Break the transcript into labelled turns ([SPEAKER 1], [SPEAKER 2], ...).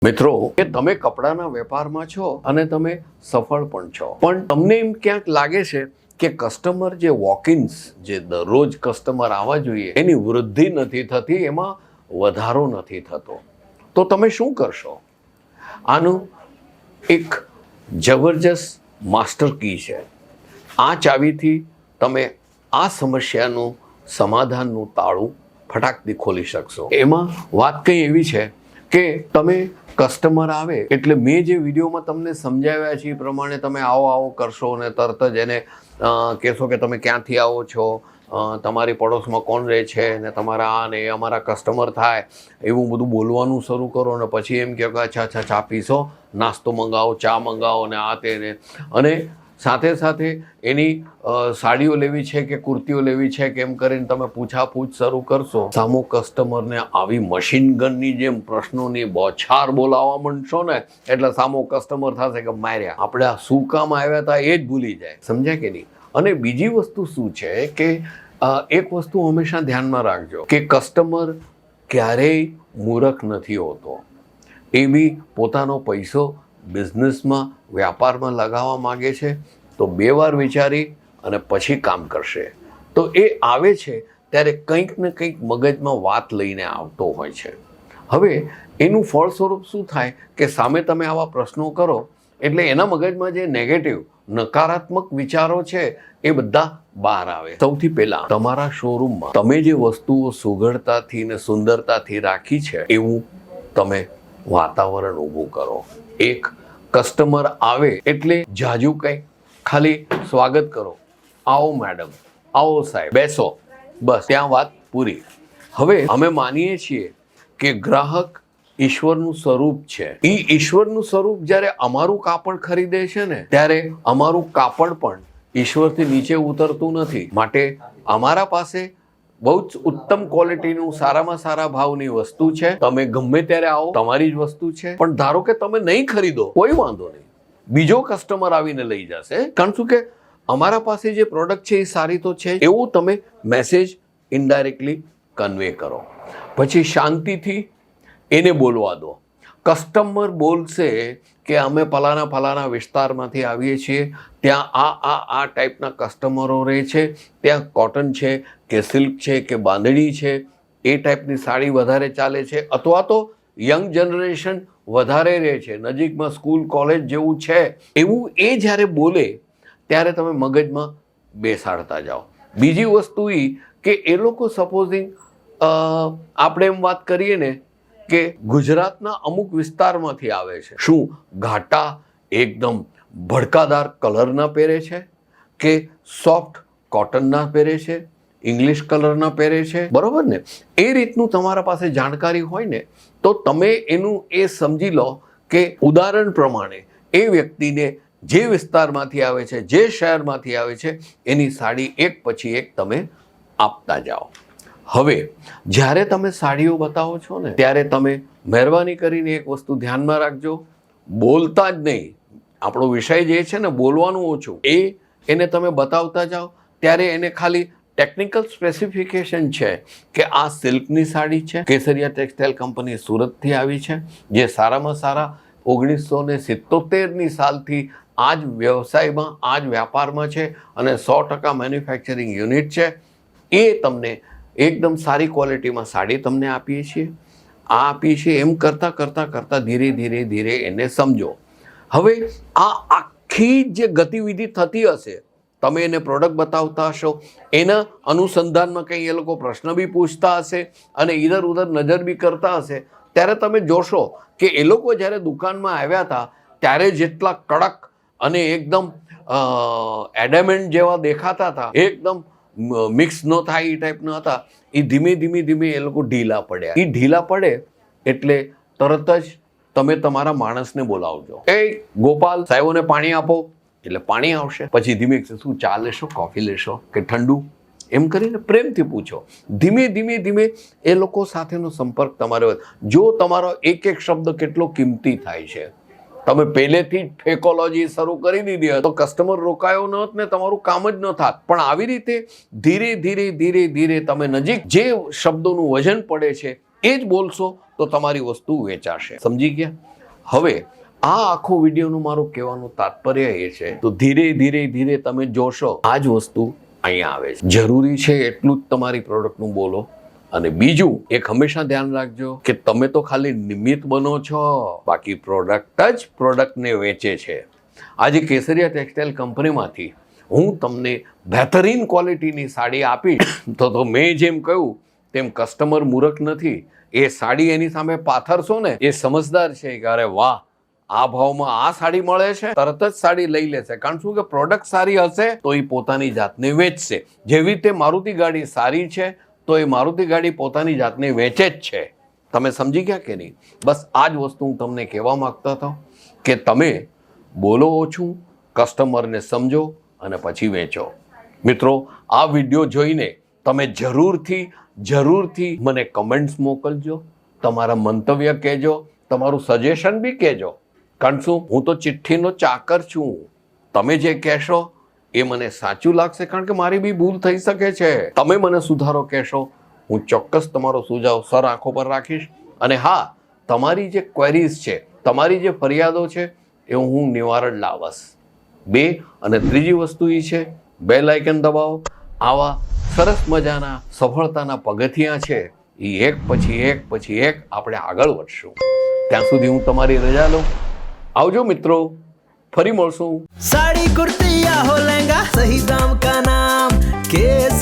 [SPEAKER 1] મિત્રો કે તમે કપડાના વેપારમાં છો અને તમે સફળ પણ છો, પણ તમને એમ ક્યાંક લાગે છે કે કસ્ટમર જે વોક-ઇન્સ જે દરરોજ કસ્ટમર આવવા જોઈએ એની વૃદ્ધિ નથી થતી, એમાં વધારો નથી થતો, તો તમે શું કરશો? આનું એક જબરજસ્ત માસ્ટર કી છે. આ ચાવીથી તમે આ સમસ્યાનું સમાધાનનું તાળું ફટાકથી ખોલી શકશો. એમાં વાત કંઈ એવી છે કે તમે કસ્ટમર આવે એટલે મેં જે વિડીયોમાં તમને સમજાવ્યા છે એ પ્રમાણે તમે આવો કરશો અને તરત જ એને કહેશો કે તમે ક્યાંથી આવો છો, તમારી પડોશમાં કોણ રહે છે ને તમારા આ ને એ અમારા કસ્ટમર થાય એવું બધું બોલવાનું શરૂ કરો અને પછી એમ કહો કે અચ્છા ચા પીશો, નાસ્તો મંગાવો, ચા મંગાવો ને આ તેને, અને સાથે સાથે એની સાડીઓ લેવી છે કે કુર્તીઓ લેવી છે કેમ કરીને તમે પૂછાપૂછ શરૂ કરશો. સામો કસ્ટમરને આવી મશીન ગનની જેમ પ્રશ્નોની બોછાર બોલાવવા માંડશો ને એટલે સામો કસ્ટમર થશે કે માર્યા આપણે આ શું કામ આવ્યા હતા એ જ ભૂલી જાય. સમજ્યા કે નહીં? અને બીજી વસ્તુ શું છે કે એક વસ્તુ હંમેશા ધ્યાનમાં રાખજો કે કસ્ટમર ક્યારેય મૂર્ખ નથી હોતો. એ બી પોતાનો પૈસો બિઝનેસમાં વ્યાપારમાં લગાવવા માગે છે તો બે વાર વિચારી અને પછી કામ કરશે. તો એ આવે છે ત્યારે કંઈક ને કંઈક મગજમાં વાત લઈને આવતો હોય છે. હવે એનું ફળ સ્વરૂપ શું થાય કે સામે તમે આવા પ્રશ્નો કરો એટલે એના મગજમાં જે નેગેટિવ નકારાત્મક વિચારો છે એ બધા બહાર આવે. સૌથી પહેલા તમારા શોરૂમમાં તમે જે વસ્તુઓ સુઘડતાથી ને સુંદરતાથી રાખી છે એવું તમે વાતાવરણ ઊભું કરો. એક કસ્ટમર આવે એટલે જાજુ કંઈ ખાલી સ્વાગત કરો, આવો મેડમ, આવો સાહેબ, બેસો, બસ ત્યાં વાત પૂરી. હવે અમે માનીએ છીએ કે ગ્રાહક ઈશ્વરનું સ્વરૂપ છે. એ ઈશ્વરનું સ્વરૂપ જ્યારે અમારું કાપડ ખરીદે છે ને ત્યારે અમારું કાપડ પણ ઈશ્વરથી નીચે ઉતરતું નથી. માટે અમારા પાસે બહુ જ ઉત્તમ ક્વોલિટીનું સારામાં સારા ભાવની વસ્તુ છે. તમે ગમે ત્યારે આવો, તમારી જ વસ્તુ છે. પણ ધારો કે તમે નહીં ખરીદો, કોઈ વાંધો નહીં, બીજો કસ્ટમર આવીને લઈ જશે. કારણ શું કે અમારા પાસે જે પ્રોડક્ટ છે એ સારી તો છે, એવું તમે મેસેજ ઇનડાયરેક્ટલી કન્વે કરો. પછી શાંતિથી એને બોલવા દો. કસ્ટમર બોલશે કે અમે ફલાણા વિસ્તારમાંથી આવીએ છીએ, ત્યાં આ ટાઈપના કસ્ટમરો રહે છે, ત્યાં કોટન છે કે સિલ્ક છે કે બાંધણી છે, એ ટાઈપની સાડી વધારે ચાલે છે, અથવા તો યંગ જનરેશન વધારે રહે છે, નજીકમાં સ્કૂલ કોલેજ જેવું છે, એવું એ જ્યારે બોલે ત્યારે તમે મગજમાં બેસાડતા જાઓ. બીજી વસ્તુ એ કે એ લોકો સપોઝિંગ આપણે એમ વાત કરીએ ને કે ગુજરાતના અમુક વિસ્તારમાંથી આવે છે, શું ઘાટા એકદમ ભડકાદાર કલરના પહેરે છે કે સોફ્ટ કોટનના પહેરે છે, ઇંગ્લિશ કલરના પહેરે છે, બરોબર ને? એ રીતનું તમારા પાસે જાણકારી હોય ને તો તમે એનું એ સમજી લો કે ઉદાહરણ પ્રમાણે એ વ્યક્તિને જે વિસ્તારમાંથી આવે છે, જે શહેરમાંથી આવે છે, એની સાડી એક પછી એક તમે આપતા જાઓ. હવે જ્યારે તમે સાડીઓ બતાવો છો ને ત્યારે તમે મહેરબાની કરીને એક વસ્તુ ધ્યાનમાં રાખજો, બોલતા જ નહીં. આપણો વિષય જે છે ને બોલવાનું ઓછું, એને તમે બતાવતા જાઓ ત્યારે એને ખાલી ટેકનિકલ સ્પેસિફિકેશન છે કે આ સિલ્કની સાડી છે, કેસરિયા ટેક્સટાઇલ કંપની સુરતથી આવી છે, જે સારામાં સારા 1977ની સાલથી આ જ વ્યવસાયમાં, આ જ વ્યાપારમાં છે અને 100% મેન્યુફેક્ચરિંગ યુનિટ છે. એ તમને એકદમ સારી ક્વોલિટીમાં સાડી તમને આપીએ છીએ. આ આપીએ છીએ એમ કરતાં ધીરે એને સમજો. હવે આ આખી જે ગતિવિધિ થતી હશે, તમે એને પ્રોડક્ટ બતાવતા હશો, એના અનુસંધાનમાં કંઈ એ લોકો પ્રશ્ન બી પૂછતા હશે અને ઇધર ઉધર નજર બી કરતા હશે, ત્યારે તમે જોશો કે એ લોકો જ્યારે દુકાનમાં આવ્યા હતા ત્યારે જેટલા કડક અને એકદમ એડેમેન્ટ જેવા દેખાતા હતા, એકદમ મિક્સ ન થાય એ ટાઈપના હતા, એ ધીમે એ લોકો ઢીલા પડ્યા. એ ઢીલા પડે એટલે તરત જ તમે તમારા માણસને બોલાવજો, એ ગોપાલ સાહેબોને પાણી આપો, એટલે પાણી આવશે. પછી ધીમે શું ચા લેશો, કોફી લેશો કે ઠંડુ, એમ કરીને પ્રેમથી પૂછો. ધીમે એ લોકો સાથેનો સંપર્ક તમારે, જો તમારો એક શબ્દ કેટલો કિંમતી થાય છે, તમે પહેલેથી જ ફેકોલોજી શરૂ કરી દીધી હોય તો કસ્ટમર રોકાયો ન હોત ને તમારું કામ જ ન થાત. પણ આવી રીતે ધીરે તમે નજીક જે શબ્દોનું વજન પડે છે એ જ બોલશો તો તમારી વસ્તુ વેચાશે. સમજી ગયા? હવે આ આખો વિડીયોનું મારું કહેવાનું તાત્પર્ય એ છે, તો ધીરે ધીરે તમે જોશો આ જ વસ્તુ અહીંયા આવે છે. જરૂરી છે એટલું જ તમારી પ્રોડક્ટનું બોલો. અને બીજું એક હંમેશા ધ્યાન રાખજો કે તમે તો ખાલી નિમિત્ત બનો છો, બાકી પ્રોડક્ટ જ પ્રોડક્ટને વેચે છે. આજે કેસરિયા ટેક્સટાઇલ કંપનીમાંથી હું તમને બહેતરીન ક્વોલિટીની સાડી આપીશ તો મેં જેમ કહ્યું તેમ કસ્ટમર મૂર્ખ નથી. એ સાડી એની સામે પાથરશો ને એ સમજદાર છે કે અરે વાહ, આ ભાવમાં આ સાડી મળે છે, તરત જ સાડી લઈ લેશે. કારણ શું કે પ્રોડક્ટ સારી હશે તો એ પોતાની જાતને વેચશે. જેવી રીતે મારુતિ ગાડી સારી છે તો એ મારુતિ ગાડી પોતાની જાતને વેચે જ છે. તમે સમજી ગયા કે નહીં? બસ આ જ વસ્તુ હું તમને કહેવા માંગતો હતો કે તમે બોલો ઓછું, કસ્ટમરને સમજો અને પછી વેચો. મિત્રો, આ વિડીયો જોઈને તમે જરૂરથી મને કમેન્ટ્સ મોકલજો, તમારા મંતવ્ય કહેજો, તમારું સજેશન બી કહેજો. કારણ શું, હું તો ચિઠ્ઠીનો ચાકર છું. તમે જે કહેશો એ મને સાચું લાગશે, કારણ કે મારી બી ભૂલ થઈ શકે છે. તમે મને સુધારો કહેશો, હું ચોક્કસ તમારો સુઝાવ સર આંખો પર રાખીશ. અને હા, તમારી જે ક્વેરીઝ છે, તમારી જે ફરિયાદો છે એ હું નિવારણ લાવશ. અને ત્રીજી વસ્તુ એ છે, બેલ આઇકન દબાવો. આવા સરસ મજાના સફળતાના પગથિયા છે એ એક પછી એક આપણે આગળ વધશું. ત્યાં સુધી હું તમારી રજા લઉં. આવજો મિત્રો, ફરી મળશું.
[SPEAKER 2] साड़ी कुर्ती या हो लहंगा, सही दाम का नाम केसरिया.